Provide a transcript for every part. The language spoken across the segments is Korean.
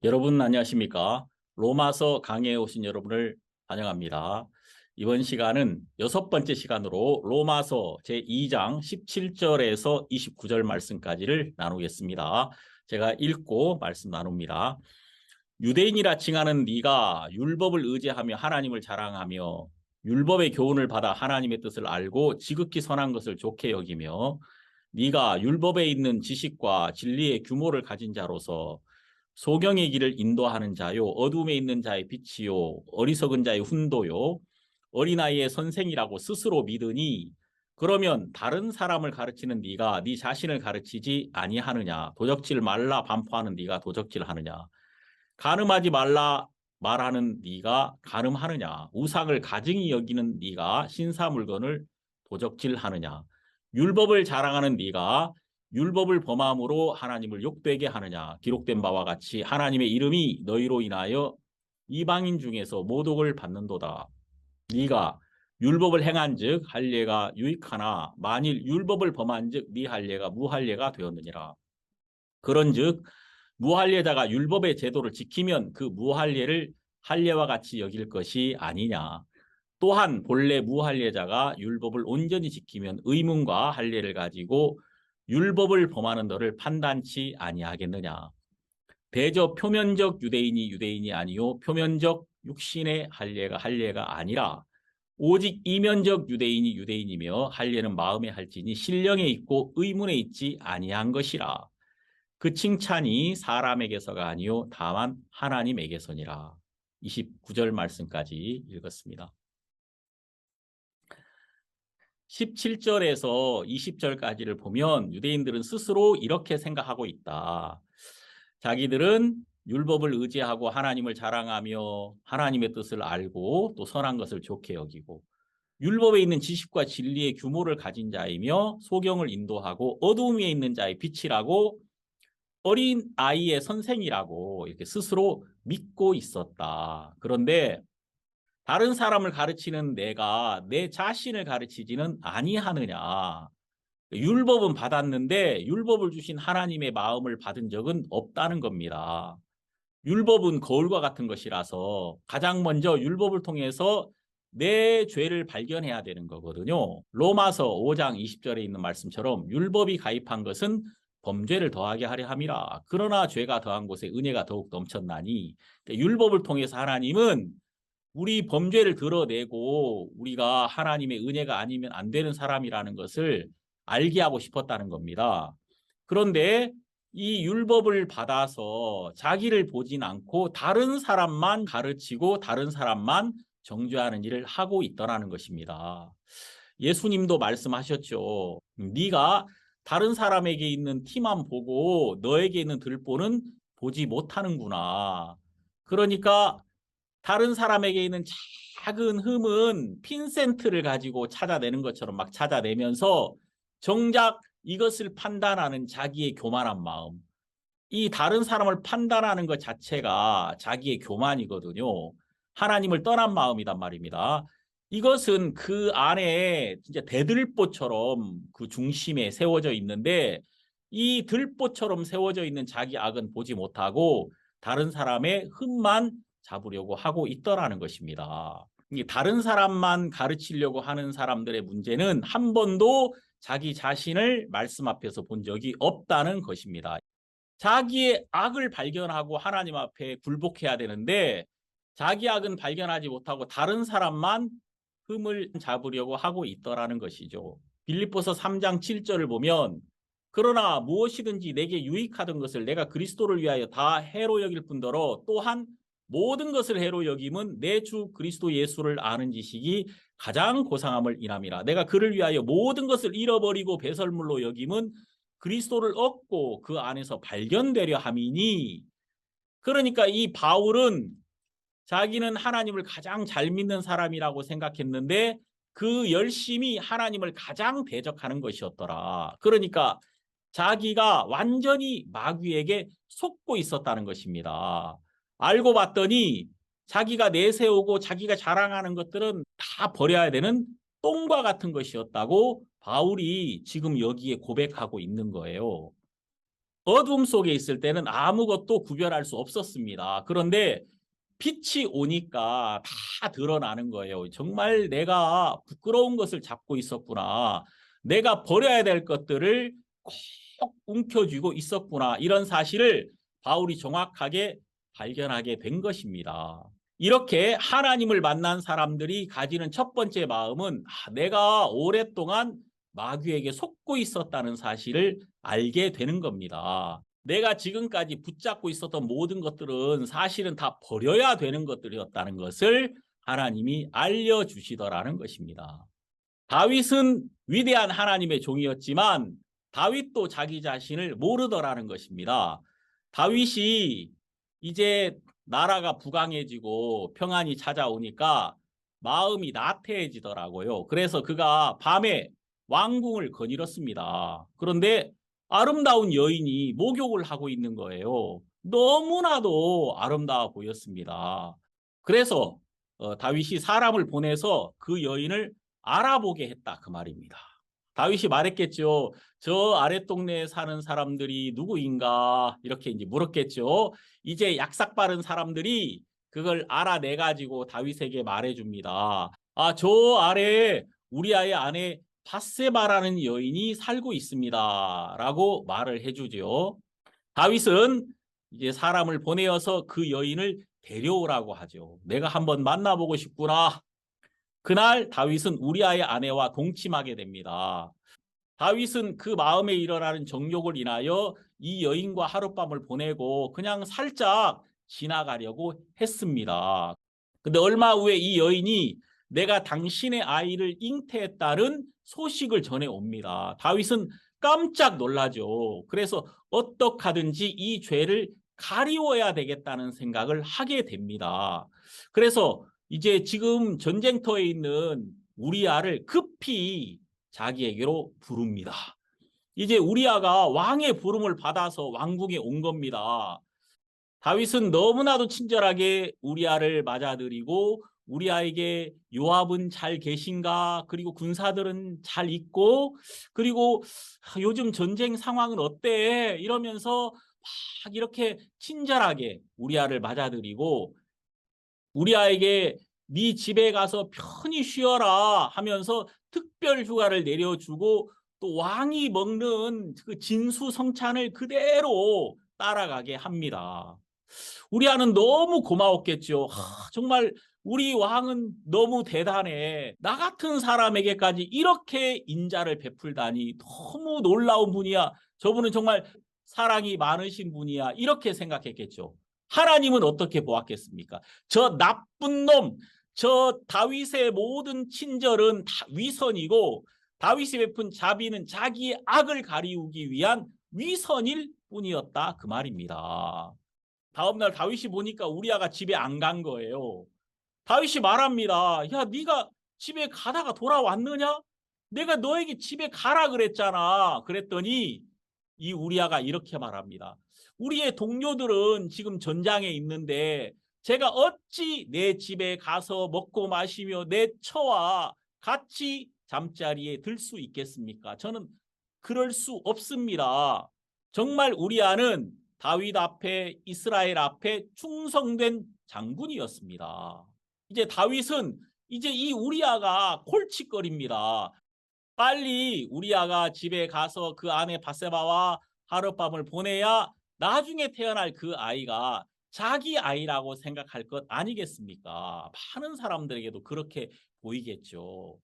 여러분 안녕하십니까? 로마서 강의에 오신 여러분을 환영합니다. 이번 시간은 6번째 시간으로 로마서 제2장 17절에서 29절 말씀까지를 나누겠습니다. 제가 읽고 말씀 나눕니다. 유대인이라 칭하는 네가 율법을 의지하며 하나님을 자랑하며 율법의 교훈을 받아 하나님의 뜻을 알고 지극히 선한 것을 좋게 여기며 네가 율법에 있는 지식과 진리의 규모를 가진 자로서 소경의 길을 인도하는 자요, 어둠에 있는 자의 빛이요, 어리석은 자의 훈도요, 어린아이의 선생이라고 스스로 믿으니 그러면 다른 사람을 가르치는 네가 네 자신을 가르치지 아니하느냐? 도적질 말라 반포하는 네가 도적질하느냐? 간음하지 말라 말하는 네가 간음하느냐? 우상을 가증히 여기는 네가 신사 물건을 도적질하느냐? 율법을 자랑하는 네가 율법을 범함으로 하나님을 욕되게 하느냐? 기록된 바와 같이 하나님의 이름이 너희로 인하여 이방인 중에서 모독을 받는도다. 네가 율법을 행한즉 할례가 유익하나 만일 율법을 범한즉 네 할례가 무할례가 되었느니라. 그런즉 무할례자가 율법의 제도를 지키면 그 무할례를 할례와 같이 여길 것이 아니냐. 또한 본래 무할례자가 율법을 온전히 지키면 의문과 할례를 가지고 율법을 범하는 너를 판단치 아니하겠느냐. 대저 표면적 유대인이 유대인이 아니요 표면적 육신의 할례가 아니라 오직 이면적 유대인이 유대인이며 할례는 마음에 할지니 신령에 있고 의문에 있지 아니한 것이라. 그 칭찬이 사람에게서가 아니요 다만 하나님에게서니라. 29절 말씀까지 읽었습니다. 17절에서 20절까지를 보면 유대인들은 스스로 이렇게 생각하고 있다. 자기들은 율법을 의지하고 하나님을 자랑하며 하나님의 뜻을 알고 또 선한 것을 좋게 여기고 율법에 있는 지식과 진리의 규모를 가진 자이며 소경을 인도하고 어둠 위에 있는 자의 빛이라고 어린 아이의 선생이라고 이렇게 스스로 믿고 있었다. 그런데 다른 사람을 가르치는 내가 내 자신을 가르치지는 아니하느냐. 율법은 받았는데 율법을 주신 하나님의 마음을 받은 적은 없다는 겁니다. 율법은 거울과 같은 것이라서 가장 먼저 율법을 통해서 내 죄를 발견해야 되는 거거든요. 로마서 5장 20절에 있는 말씀처럼 율법이 가입한 것은 범죄를 더하게 하려 함이라. 그러나 죄가 더한 곳에 은혜가 더욱 넘쳤나니. 율법을 통해서 하나님은 우리 범죄를 드러내고 우리가 하나님의 은혜가 아니면 안 되는 사람이라는 것을 알게 하고 싶었다는 겁니다. 그런데 이 율법을 받아서 자기를 보진 않고 다른 사람만 가르치고 다른 사람만 정죄하는 일을 하고 있더라는 것입니다. 예수님도 말씀하셨죠. 네가 다른 사람에게 있는 티만 보고 너에게 있는 들보는 보지 못하는구나. 그러니까 다른 사람에게 있는 작은 흠은 핀센트를 가지고 찾아내는 것처럼 막 찾아내면서 정작 이것을 판단하는 자기의 교만한 마음, 이 다른 사람을 판단하는 것 자체가 자기의 교만이거든요. 하나님을 떠난 마음이란 말입니다. 이것은 그 안에 진짜 대들보처럼 그 중심에 세워져 있는데 이 들보처럼 세워져 있는 자기 악은 보지 못하고 다른 사람의 흠만 잡으려고 하고 있더라는 것입니다. 다른 사람만 가르치려고 하는 사람들의 문제는 한 번도 자기 자신을 말씀 앞에서 본 적이 없다는 것입니다. 자기의 악을 발견하고 하나님 앞에 굴복해야 되는데 자기 악은 발견하지 못하고 다른 사람만 흠을 잡으려고 하고 있더라는 것이죠. 빌립보서 3장 7절을 보면 그러나 무엇이든지 내게 유익하던 것을 내가 그리스도를 위하여 다 해로 여길 뿐더러 또한 모든 것을 해로 여김은 내 주 그리스도 예수를 아는 지식이 가장 고상함을 인함이라. 내가 그를 위하여 모든 것을 잃어버리고 배설물로 여김은 그리스도를 얻고 그 안에서 발견되려 함이니. 그러니까 이 바울은 자기는 하나님을 가장 잘 믿는 사람이라고 생각했는데 그 열심이 하나님을 가장 대적하는 것이었더라. 그러니까 자기가 완전히 마귀에게 속고 있었다는 것입니다. 알고 봤더니 자기가 내세우고 자기가 자랑하는 것들은 다 버려야 되는 똥과 같은 것이었다고 바울이 지금 여기에 고백하고 있는 거예요. 어둠 속에 있을 때는 아무것도 구별할 수 없었습니다. 그런데 빛이 오니까 다 드러나는 거예요. 정말 내가 부끄러운 것을 잡고 있었구나. 내가 버려야 될 것들을 꼭 움켜쥐고 있었구나. 이런 사실을 바울이 정확하게 발견하게 된 것입니다. 이렇게 하나님을 만난 사람들이 가지는 첫 번째 마음은 내가 오랫동안 마귀에게 속고 있었다는 사실을 알게 되는 겁니다. 내가 지금까지 붙잡고 있었던 모든 것들은 사실은 다 버려야 되는 것들이었다는 것을 하나님이 알려주시더라는 것입니다. 다윗은 위대한 하나님의 종이었지만 다윗도 자기 자신을 모르더라는 것입니다. 다윗이 이제 나라가 부강해지고 평안이 찾아오니까 마음이 나태해지더라고요. 그래서 그가 밤에 왕궁을 거닐었습니다. 그런데 아름다운 여인이 목욕을 하고 있는 거예요. 너무나도 아름다워 보였습니다. 그래서 다윗이 사람을 보내서 그 여인을 알아보게 했다 그 말입니다. 다윗이 말했겠죠. 저 아랫동네에 사는 사람들이 누구인가 이렇게 이제 물었겠죠. 이제 약삭 빠른 사람들이 그걸 알아내 가지고 다윗에게 말해줍니다. 저 아래 우리아의 아내 바세바라는 여인이 살고 있습니다. 라고 말을 해주죠. 다윗은 이제 사람을 보내어서 그 여인을 데려오라고 하죠. 내가 한번 만나보고 싶구나. 그날 다윗은 우리아의 아내와 동침하게 됩니다. 다윗은 그 마음에 일어나는 정욕을 인하여 이 여인과 하룻밤을 보내고 그냥 살짝 지나가려고 했습니다. 근데 얼마 후에 이 여인이 내가 당신의 아이를 잉태했다는 소식을 전해 옵니다. 다윗은 깜짝 놀라죠. 그래서 어떻게 하든지 이 죄를 가리워야 되겠다는 생각을 하게 됩니다. 그래서 이제 지금 전쟁터에 있는 우리아를 급히 자기에게로 부릅니다. 이제 우리아가 왕의 부름을 받아서 왕궁에 온 겁니다. 다윗은 너무나도 친절하게 우리아를 맞아들이고 우리아에게 요압은 잘 계신가? 그리고 군사들은 잘 있고 그리고 요즘 전쟁 상황은 어때? 이러면서 막 이렇게 친절하게 우리아를 맞아들이고 우리아에게 네 집에 가서 편히 쉬어라 하면서 특별 휴가를 내려주고 또 왕이 먹는 그 진수성찬을 그대로 따라가게 합니다. 우리아는 너무 고마웠겠죠. 정말 우리 왕은 너무 대단해. 나 같은 사람에게까지 이렇게 인자를 베풀다니 너무 놀라운 분이야. 저분은 정말 사랑이 많으신 분이야. 이렇게 생각했겠죠. 하나님은 어떻게 보았겠습니까? 저 나쁜 놈, 저 다윗의 모든 친절은 다 위선이고 다윗이 베푼 자비는 자기의 악을 가리우기 위한 위선일 뿐이었다 그 말입니다. 다음날 다윗이 보니까 우리아가 집에 안 간 거예요. 다윗이 말합니다. 야, 네가 집에 가다가 돌아왔느냐? 내가 너에게 집에 가라 그랬잖아. 그랬더니 이 우리아가 이렇게 말합니다. 우리의 동료들은 지금 전장에 있는데 제가 어찌 내 집에 가서 먹고 마시며 내 처와 같이 잠자리에 들 수 있겠습니까? 저는 그럴 수 없습니다. 정말 우리아는 다윗 앞에 이스라엘 앞에 충성된 장군이었습니다. 이제 다윗은 이제 이 우리아가 골칫거립니다. 빨리 우리아가 집에 가서 그 아내 바세바와 하룻밤을 보내야 나중에 태어날 그 아이가 자기 아이라고 생각할 것 아니겠습니까? 많은 사람들에게도 그렇게 보이겠죠.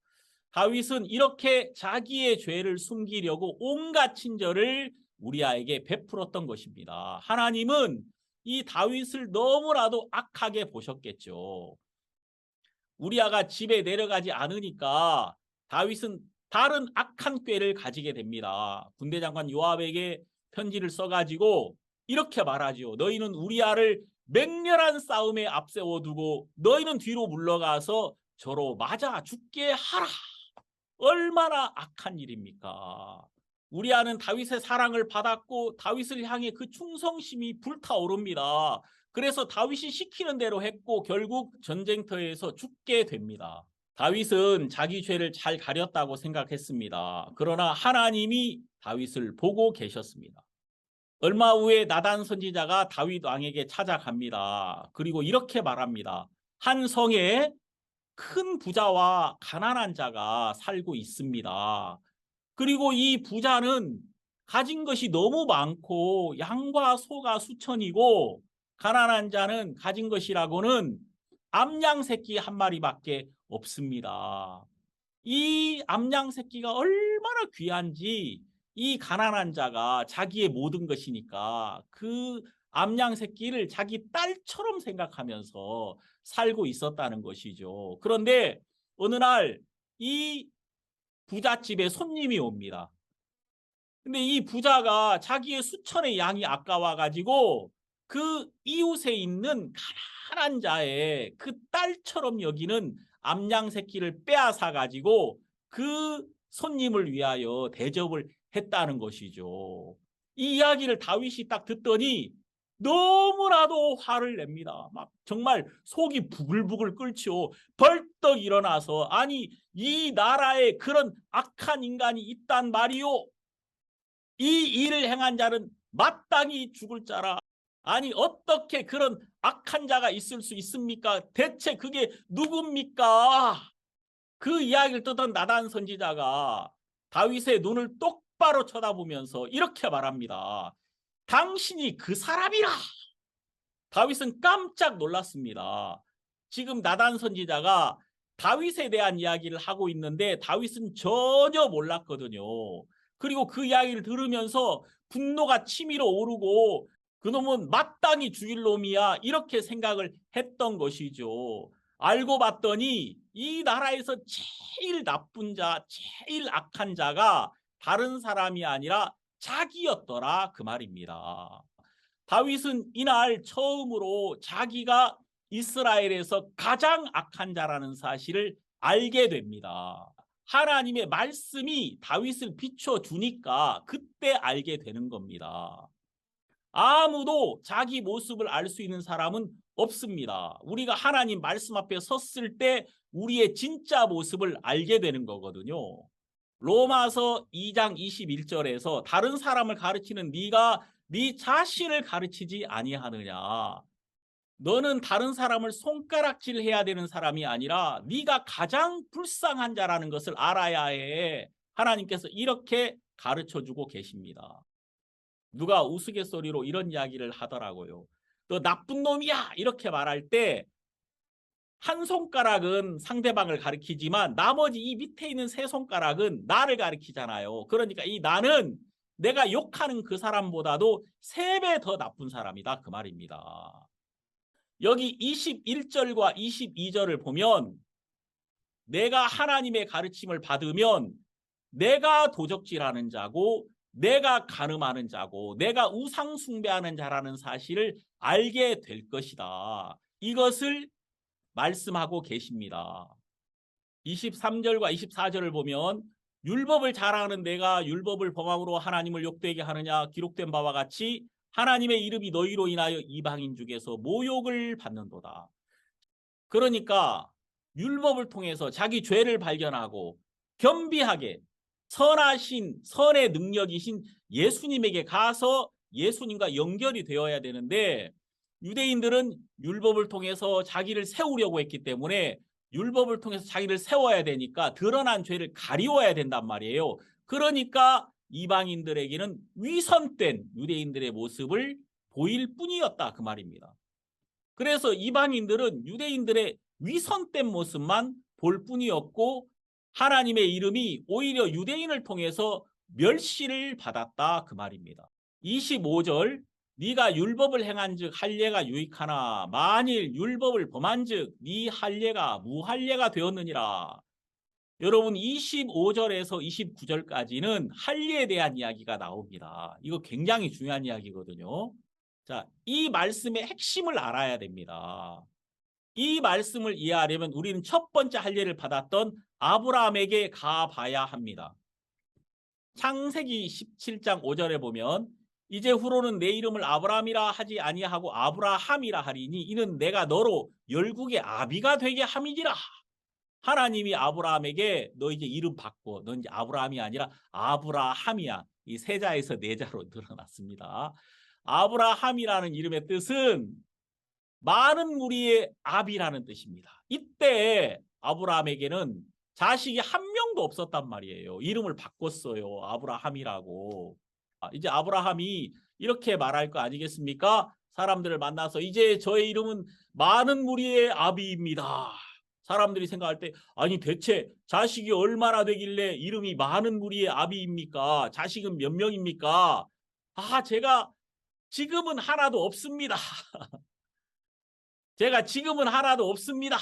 다윗은 이렇게 자기의 죄를 숨기려고 온갖 친절을 우리아에게 베풀었던 것입니다. 하나님은 이 다윗을 너무나도 악하게 보셨겠죠. 우리아가 집에 내려가지 않으니까 다윗은 다른 악한 꾀를 가지게 됩니다. 군대 장관 요압에게 편지를 써가지고 이렇게 말하죠. 너희는 우리아를 맹렬한 싸움에 앞세워두고 너희는 뒤로 물러가서 저로 맞아 죽게 하라. 얼마나 악한 일입니까? 우리아는 다윗의 사랑을 받았고 다윗을 향해 그 충성심이 불타오릅니다. 그래서 다윗이 시키는 대로 했고 결국 전쟁터에서 죽게 됩니다. 다윗은 자기 죄를 잘 가렸다고 생각했습니다. 그러나 하나님이 다윗을 보고 계셨습니다. 얼마 후에 나단 선지자가 다윗 왕에게 찾아갑니다. 그리고 이렇게 말합니다. 한 성에 큰 부자와 가난한 자가 살고 있습니다. 그리고 이 부자는 가진 것이 너무 많고 양과 소가 수천이고, 가난한 자는 가진 것이라고는 암양 새끼 한 마리밖에 없습니다. 이 암양 새끼가 얼마나 귀한지 이 가난한 자가 자기의 모든 것이니까 그 암양 새끼를 자기 딸처럼 생각하면서 살고 있었다는 것이죠. 그런데 어느 날 이 부잣집에 손님이 옵니다. 근데 이 부자가 자기의 수천의 양이 아까워가지고 그 이웃에 있는 가난한 자의 그 딸처럼 여기는 암양 새끼를 빼앗아 가지고 그 손님을 위하여 대접을 했다는 것이죠. 이 이야기를 다윗이 딱 듣더니 너무나도 화를 냅니다. 막 정말 속이 부글부글 끓죠. 벌떡 일어나서, 아니 이 나라에 그런 악한 인간이 있단 말이오. 이 일을 행한 자는 마땅히 죽을 자라. 아니 어떻게 그런 악한 자가 있을 수 있습니까? 대체 그게 누굽니까? 그 이야기를 듣던 나단 선지자가 다윗의 눈을 똑바로 쳐다보면서 이렇게 말합니다. 당신이 그 사람이라. 다윗은 깜짝 놀랐습니다. 지금 나단 선지자가 다윗에 대한 이야기를 하고 있는데 다윗은 전혀 몰랐거든요. 그리고 그 이야기를 들으면서 분노가 치밀어 오르고 그놈은 마땅히 죽일 놈이야 이렇게 생각을 했던 것이죠. 알고 봤더니 이 나라에서 제일 나쁜 자, 제일 악한 자가 다른 사람이 아니라 자기였더라 그 말입니다. 다윗은 이날 처음으로 자기가 이스라엘에서 가장 악한 자라는 사실을 알게 됩니다. 하나님의 말씀이 다윗을 비춰주니까 그때 알게 되는 겁니다. 아무도 자기 모습을 알 수 있는 사람은 없습니다. 우리가 하나님 말씀 앞에 섰을 때 우리의 진짜 모습을 알게 되는 거거든요. 로마서 2장 21절에서 다른 사람을 가르치는 네가 네 자신을 가르치지 아니하느냐. 너는 다른 사람을 손가락질해야 되는 사람이 아니라 네가 가장 불쌍한 자라는 것을 알아야 해. 하나님께서 이렇게 가르쳐주고 계십니다. 누가 우스갯소리로 이런 이야기를 하더라고요. 너 나쁜 놈이야 이렇게 말할 때 한 손가락은 상대방을 가리키지만 나머지 이 밑에 있는 세 손가락은 나를 가리키잖아요. 그러니까 이 나는 내가 욕하는 그 사람보다도 3배 더 나쁜 사람이다 그 말입니다. 여기 21절과 22절을 보면 내가 하나님의 가르침을 받으면 내가 도적질하는 자고 내가 간음하는 자고 내가 우상 숭배하는 자라는 사실을 알게 될 것이다. 이것을 말씀하고 계십니다. 23절과 24절을 보면 율법을 자랑하는 내가 율법을 범함으로 하나님을 욕되게 하느냐 기록된 바와 같이 하나님의 이름이 너희로 인하여 이방인 중에서 모욕을 받는도다. 그러니까 율법을 통해서 자기 죄를 발견하고 겸비하게 선하신 선의 능력이신 예수님에게 가서 예수님과 연결이 되어야 되는데 유대인들은 율법을 통해서 자기를 세우려고 했기 때문에 율법을 통해서 자기를 세워야 되니까 드러난 죄를 가리워야 된단 말이에요. 그러니까 이방인들에게는 위선된 유대인들의 모습을 보일 뿐이었다 그 말입니다. 그래서 이방인들은 유대인들의 위선된 모습만 볼 뿐이었고 하나님의 이름이 오히려 유대인을 통해서 멸시를 받았다 그 말입니다. 25절 네가 율법을 행한즉 할례가 유익하나 만일 율법을 범한즉 네 할례가 무할례가 되었느니라. 여러분 25절에서 29절까지는 할례에 대한 이야기가 나옵니다. 이거 굉장히 중요한 이야기거든요. 자, 이 말씀의 핵심을 알아야 됩니다. 이 말씀을 이해하려면 우리는 첫 번째 할례를 받았던 아브라함에게 가봐야 합니다. 창세기 17장 5절에 보면 이제 후로는 내 이름을 아브라함이라 하지 아니하고 아브라함이라 하리니 이는 내가 너로 열국의 아비가 되게 함이니라. 하나님이 아브라함에게 너 이제 이름 바꿔. 너 이제 아브라함이 아니라 아브라함이야. 이 세자에서 네자로 늘어났습니다. 아브라함이라는 이름의 뜻은 많은 무리의 아비라는 뜻입니다. 이때 아브라함에게는 자식이 한 명도 없었단 말이에요. 이름을 바꿨어요. 아브라함이라고. 이제 아브라함이 이렇게 말할 거 아니겠습니까? 사람들을 만나서 이제 저의 이름은 많은 무리의 아비입니다. 사람들이 생각할 때 아니 대체 자식이 얼마나 되길래 이름이 많은 무리의 아비입니까? 자식은 몇 명입니까? 제가 지금은 하나도 없습니다. 제가 지금은 하나도 없습니다.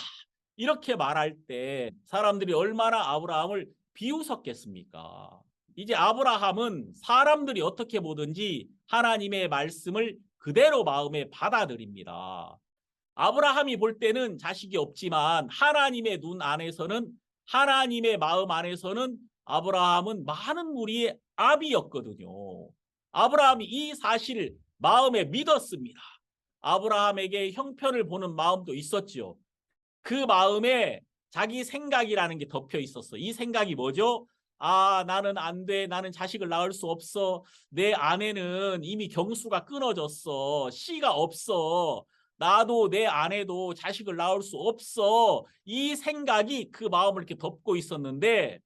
이렇게 말할 때 사람들이 얼마나 아브라함을 비웃었겠습니까? 이제 아브라함은 사람들이 어떻게 보든지 하나님의 말씀을 그대로 마음에 받아들입니다. 아브라함이 볼 때는 자식이 없지만 하나님의 눈 안에서는, 하나님의 마음 안에서는 아브라함은 많은 무리의 아비였거든요. 아브라함이 이 사실을 마음에 믿었습니다. 아브라함에게 형편을 보는 마음도 있었지요. 그 마음에 자기 생각이라는 게 덮여 있었어. 이 생각이 뭐죠? 나는 안 돼. 나는 자식을 낳을 수 없어. 내 아내는 이미 경수가 끊어졌어. 씨가 없어. 나도 내 아내도 자식을 낳을 수 없어. 이 생각이 그 마음을 이렇게 덮고 있었는데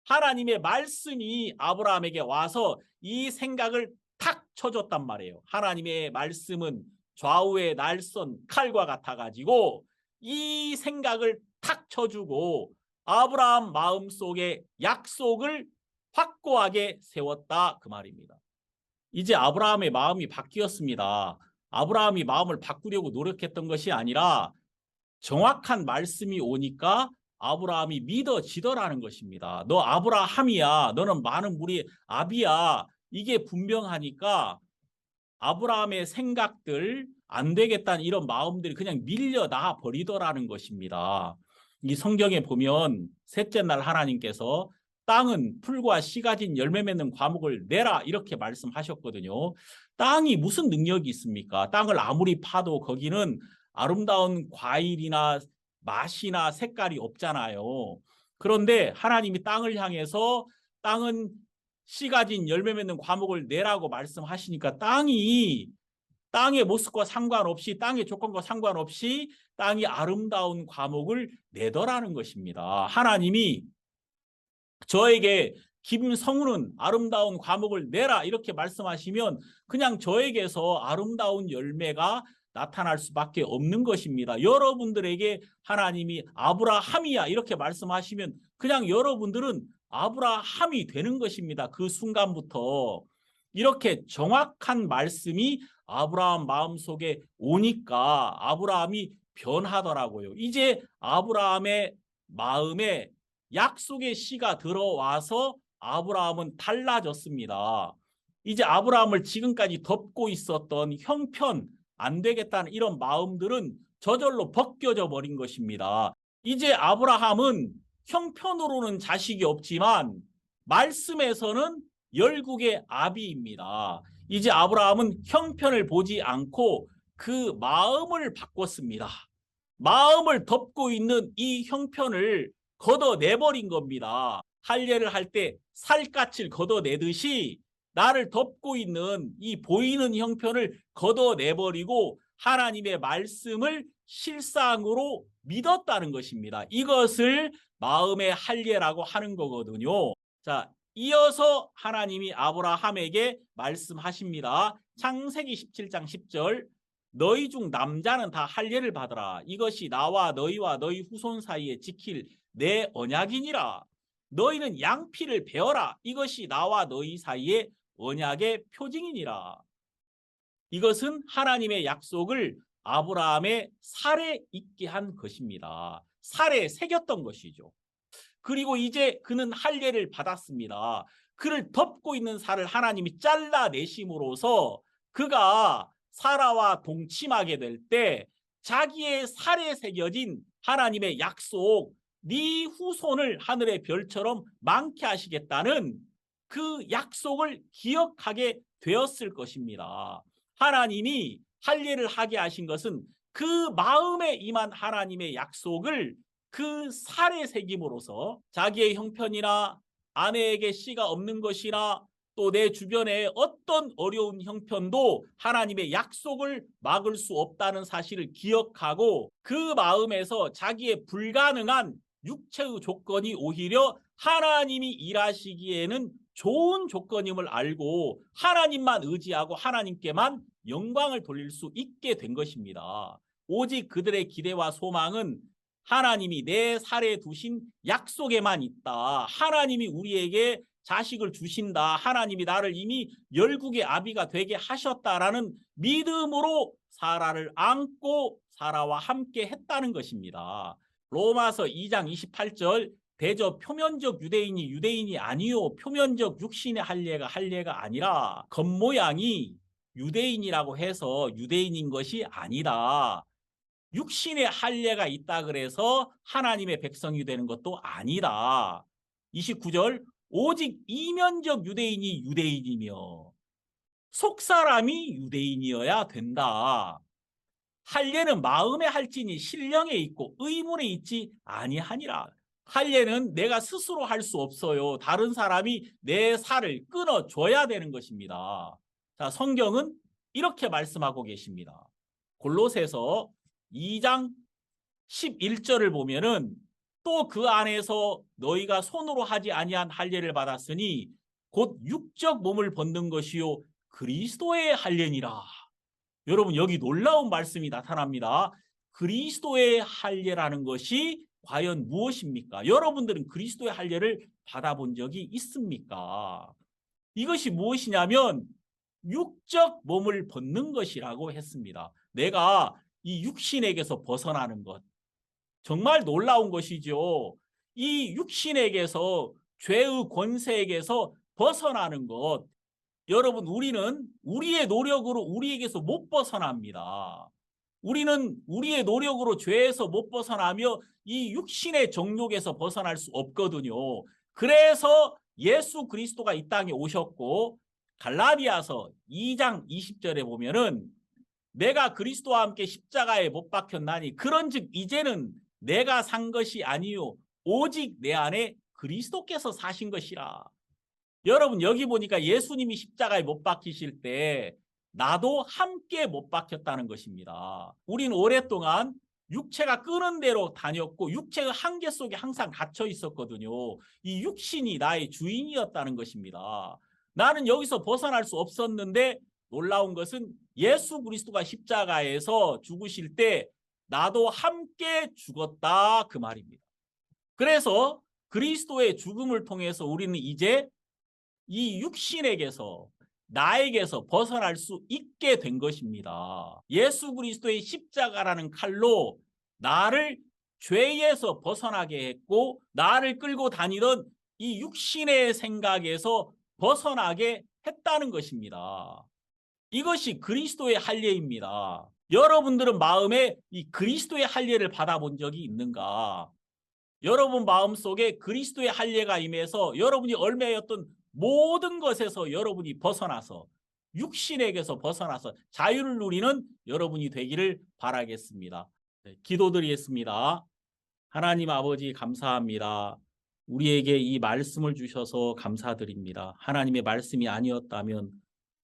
하나님의 말씀이 아브라함에게 와서 이 생각을 탁 쳐줬단 말이에요. 하나님의 말씀은 좌우의 날선 칼과 같아가지고 이 생각을 탁 쳐주고 아브라함 마음속에 약속을 확고하게 세웠다 그 말입니다. 이제 아브라함의 마음이 바뀌었습니다. 아브라함이 마음을 바꾸려고 노력했던 것이 아니라 정확한 말씀이 오니까 아브라함이 믿어지더라는 것입니다. 너 아브라함이야. 너는 많은 무리의 아비야. 이게 분명하니까 아브라함의 생각들, 안 되겠다는 이런 마음들이 그냥 밀려나 버리더라는 것입니다. 이 성경에 보면 셋째 날 하나님께서 땅은 풀과 씨 가진 열매 맺는 과목을 내라 이렇게 말씀하셨거든요. 땅이 무슨 능력이 있습니까? 땅을 아무리 파도 거기는 아름다운 과일이나 맛이나 색깔이 없잖아요. 그런데 하나님이 땅을 향해서 땅은 씨 가진 열매 맺는 과목을 내라고 말씀하시니까 땅의 모습과 상관없이, 땅의 조건과 상관없이 땅이 아름다운 과목을 내더라는 것입니다. 하나님이 저에게 김성우는 아름다운 과목을 내라 이렇게 말씀하시면 그냥 저에게서 아름다운 열매가 나타날 수밖에 없는 것입니다. 여러분들에게 하나님이 아브라함이야 이렇게 말씀하시면 그냥 여러분들은 아브라함이 되는 것입니다. 그 순간부터 이렇게 정확한 말씀이 아브라함 마음속에 오니까 아브라함이 변하더라고요. 이제 아브라함의 마음에 약속의 씨가 들어와서 아브라함은 달라졌습니다. 이제 아브라함을 지금까지 덮고 있었던 형편, 안 되겠다는 이런 마음들은 저절로 벗겨져 버린 것입니다. 이제 아브라함은 형편으로는 자식이 없지만 말씀에서는 열국의 아비입니다. 이제 아브라함은 형편을 보지 않고 그 마음을 바꿨습니다. 마음을 덮고 있는 이 형편을 걷어내버린 겁니다. 할례를 할 때 살갗을 걷어내듯이 나를 덮고 있는 이 보이는 형편을 걷어내버리고 하나님의 말씀을 실상으로 믿었다는 것입니다. 이것을 마음의 할례라고 하는 거거든요. 자, 이어서 하나님이 아브라함에게 말씀하십니다. 창세기 17장 10절 너희 중 남자는 다 할례를 받으라. 이것이 나와 너희와 너희 후손 사이에 지킬 내 언약이니라. 너희는 양피를 베어라. 이것이 나와 너희 사이에 언약의 표징이니라. 이것은 하나님의 약속을 아브라함의 살에 있게 한 것입니다. 살에 새겼던 것이죠. 그리고 이제 그는 할례를 받았습니다. 그를 덮고 있는 살을 하나님이 잘라내심으로써 그가 사라와 동침하게 될 때 자기의 살에 새겨진 하나님의 약속, 네 후손을 하늘의 별처럼 많게 하시겠다는 그 약속을 기억하게 되었을 것입니다. 하나님이 할례를 하게 하신 것은 그 마음에 임한 하나님의 약속을 그 살에 새김으로써 자기의 형편이나 아내에게 씨가 없는 것이나 또 내 주변에 어떤 어려운 형편도 하나님의 약속을 막을 수 없다는 사실을 기억하고 그 마음에서 자기의 불가능한 육체의 조건이 오히려 하나님이 일하시기에는 좋은 조건임을 알고 하나님만 의지하고 하나님께만 영광을 돌릴 수 있게 된 것입니다. 오직 그들의 기대와 소망은 하나님이 내 살에 두신 약속에만 있다. 하나님이 우리에게 자식을 주신다. 하나님이 나를 이미 열국의 아비가 되게 하셨다라는 믿음으로 사라를 안고 사라와 함께 했다는 것입니다. 로마서 2장 28절 대저 표면적 유대인이 유대인이 아니요 표면적 육신의 할례가 아니라 겉모양이 유대인이라고 해서 유대인인 것이 아니다. 육신의 할례가 있다 그래서 하나님의 백성이 되는 것도 아니다. 29절 오직 이면적 유대인이 유대인이며 속사람이 유대인이어야 된다. 할례는 마음에 할지니 신령에 있고 의문에 있지 아니하니라. 할례는 내가 스스로 할 수 없어요. 다른 사람이 내 살을 끊어줘야 되는 것입니다. 자, 성경은 이렇게 말씀하고 계십니다. 골로새서 2장 11절을 보면은 또 그 안에서 너희가 손으로 하지 아니한 할례를 받았으니 곧 육적 몸을 벗는 것이요 그리스도의 할례니라. 여러분 여기 놀라운 말씀이 나타납니다. 그리스도의 할례라는 것이 과연 무엇입니까? 여러분들은 그리스도의 할례를 받아본 적이 있습니까? 이것이 무엇이냐면 육적 몸을 벗는 것이라고 했습니다. 내가 이 육신에게서 벗어나는 것. 정말 놀라운 것이죠. 이 육신에게서 죄의 권세에게서 벗어나는 것. 여러분 우리는 우리의 노력으로 우리에게서 못 벗어납니다. 우리는 우리의 노력으로 죄에서 못 벗어나며 이 육신의 정욕에서 벗어날 수 없거든요. 그래서 예수 그리스도가 이 땅에 오셨고 갈라디아서 2장 20절에 보면은 내가 그리스도와 함께 십자가에 못 박혔나니 그런즉 이제는 내가 산 것이 아니요 오직 내 안에 그리스도께서 사신 것이라. 여러분 여기 보니까 예수님이 십자가에 못 박히실 때 나도 함께 못 박혔다는 것입니다. 우리는 오랫동안 육체가 끄는 대로 다녔고 육체의 한계 속에 항상 갇혀 있었거든요. 이 육신이 나의 주인이었다는 것입니다. 나는 여기서 벗어날 수 없었는데 놀라운 것은 예수 그리스도가 십자가에서 죽으실 때 나도 함께 죽었다 그 말입니다. 그래서 그리스도의 죽음을 통해서 우리는 이제 이 육신에게서 나에게서 벗어날 수 있게 된 것입니다. 예수 그리스도의 십자가라는 칼로 나를 죄에서 벗어나게 했고 나를 끌고 다니던 이 육신의 생각에서 벗어나게 했다는 것입니다. 이것이 그리스도의 할례입니다. 여러분들은 마음에 이 그리스도의 할례를 받아본 적이 있는가? 여러분 마음속에 그리스도의 할례가 임해서 여러분이 얽매였던 모든 것에서 여러분이 벗어나서 육신에게서 벗어나서 자유를 누리는 여러분이 되기를 바라겠습니다. 네, 기도드리겠습니다. 하나님 아버지 감사합니다. 우리에게 이 말씀을 주셔서 감사드립니다. 하나님의 말씀이 아니었다면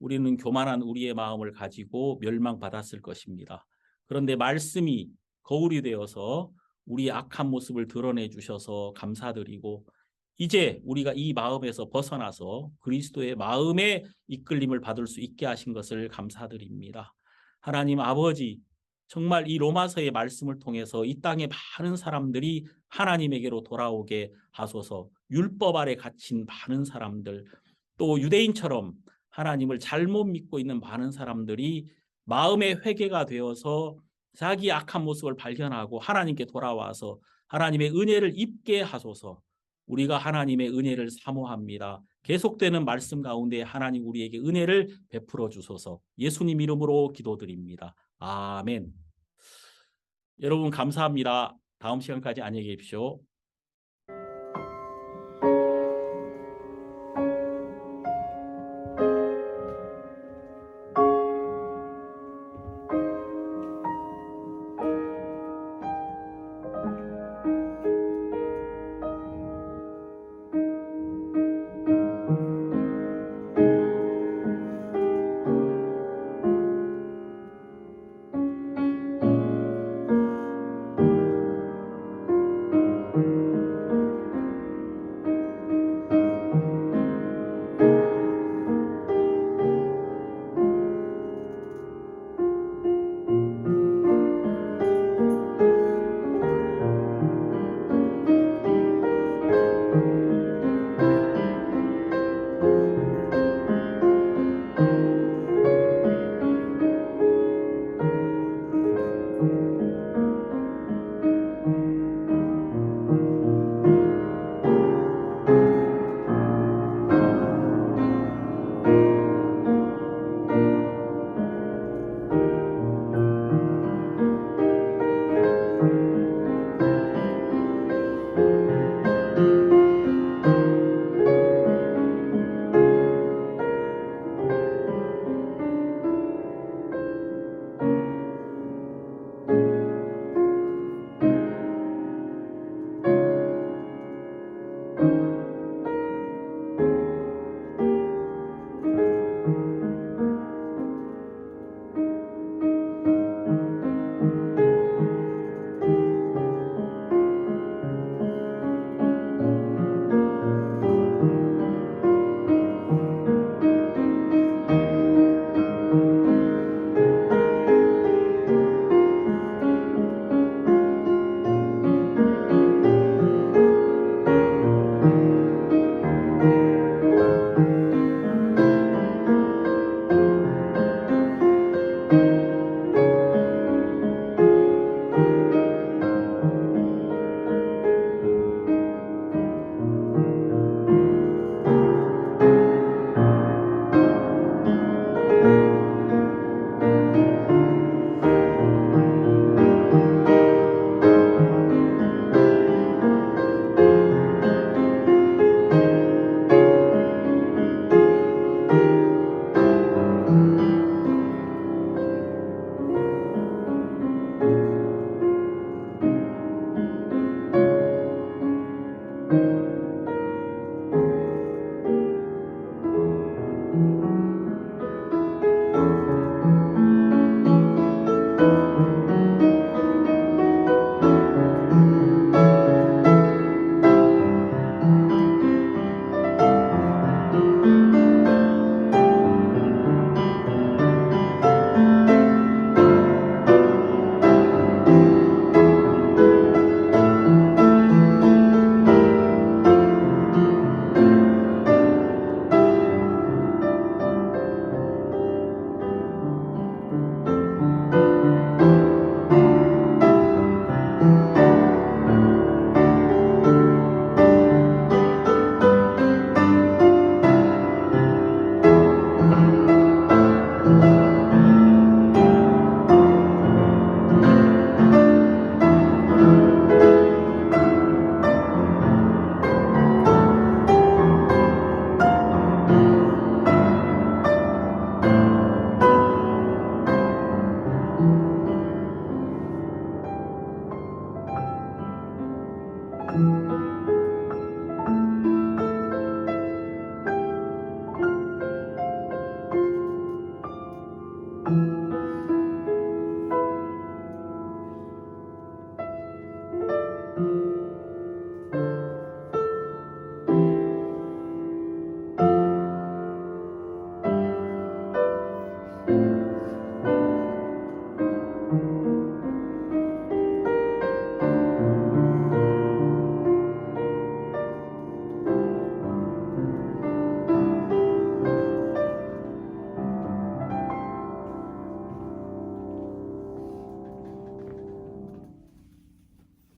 우리는 교만한 우리의 마음을 가지고 멸망받았을 것입니다. 그런데 말씀이 거울이 되어서 우리의 악한 모습을 드러내 주셔서 감사드리고 이제 우리가 이 마음에서 벗어나서 그리스도의 마음의 이끌림을 받을 수 있게 하신 것을 감사드립니다. 하나님 아버지 정말 이 로마서의 말씀을 통해서 이 땅의 많은 사람들이 하나님에게로 돌아오게 하소서. 율법 아래 갇힌 많은 사람들 또 유대인처럼 하나님을 잘못 믿고 있는 많은 사람들이 마음의 회개가 되어서 자기 악한 모습을 발견하고 하나님께 돌아와서 하나님의 은혜를 입게 하소서. 우리가 하나님의 은혜를 사모합니다. 계속되는 말씀 가운데 하나님 우리에게 은혜를 베풀어 주소서. 예수님 이름으로 기도드립니다. 아멘. 여러분 감사합니다. 다음 시간까지 안녕히 계십시오.